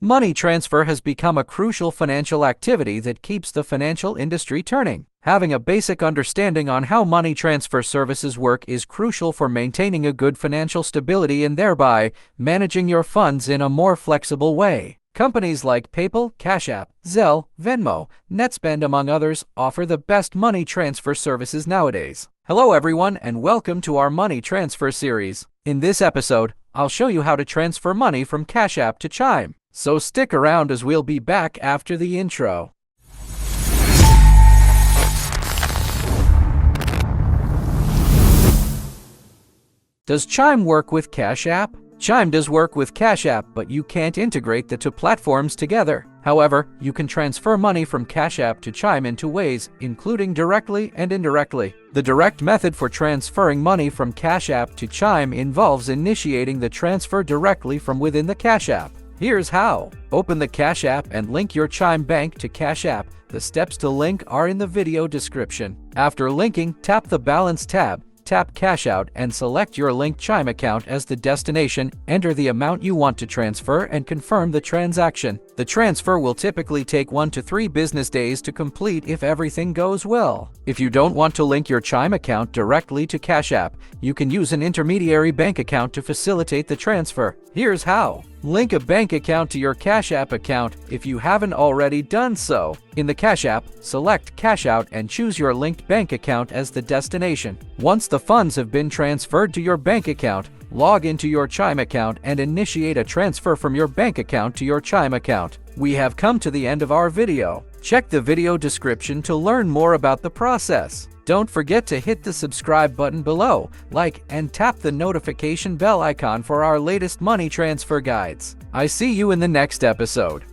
Money transfer has become a crucial financial activity that keeps the financial industry turning. Having a basic understanding on how money transfer services work is crucial for maintaining a good financial stability and thereby managing your funds in a more flexible way. Companies like PayPal, Cash App, Zelle, Venmo, NetSpend, among others, offer the best money transfer services nowadays. Hello everyone, and welcome to our money transfer series. In this episode, I'll show you how to transfer money from Cash App to Chime. So stick around as we'll be back after the intro. Does Chime work with Cash App? Chime does work with Cash App, but you can't integrate the two platforms together. However, you can transfer money from Cash App to Chime in two ways, including directly and indirectly. The direct method for transferring money from Cash App to Chime involves initiating the transfer directly from within the Cash App. Here's how. Open the Cash App and link your Chime bank to Cash App. The steps to link are in the video description. After linking, tap the Balance tab. Tap Cash Out and select your linked Chime account as the destination, enter the amount you want to transfer and confirm the transaction. The transfer will typically take 1 to 3 business days to complete if everything goes well. If you don't want to link your Chime account directly to Cash App, you can use an intermediary bank account to facilitate the transfer. Here's how. Link a bank account to your Cash App account if you haven't already done so. In the Cash App, select Cash Out and choose your linked bank account as the destination. Once the funds have been transferred to your bank account, log into your Chime account and initiate a transfer from your bank account to your Chime account. We have come to the end of our video. Check the video description to learn more about the process. Don't forget to hit the subscribe button below, like, and tap the notification bell icon for our latest money transfer guides. I see you in the next episode.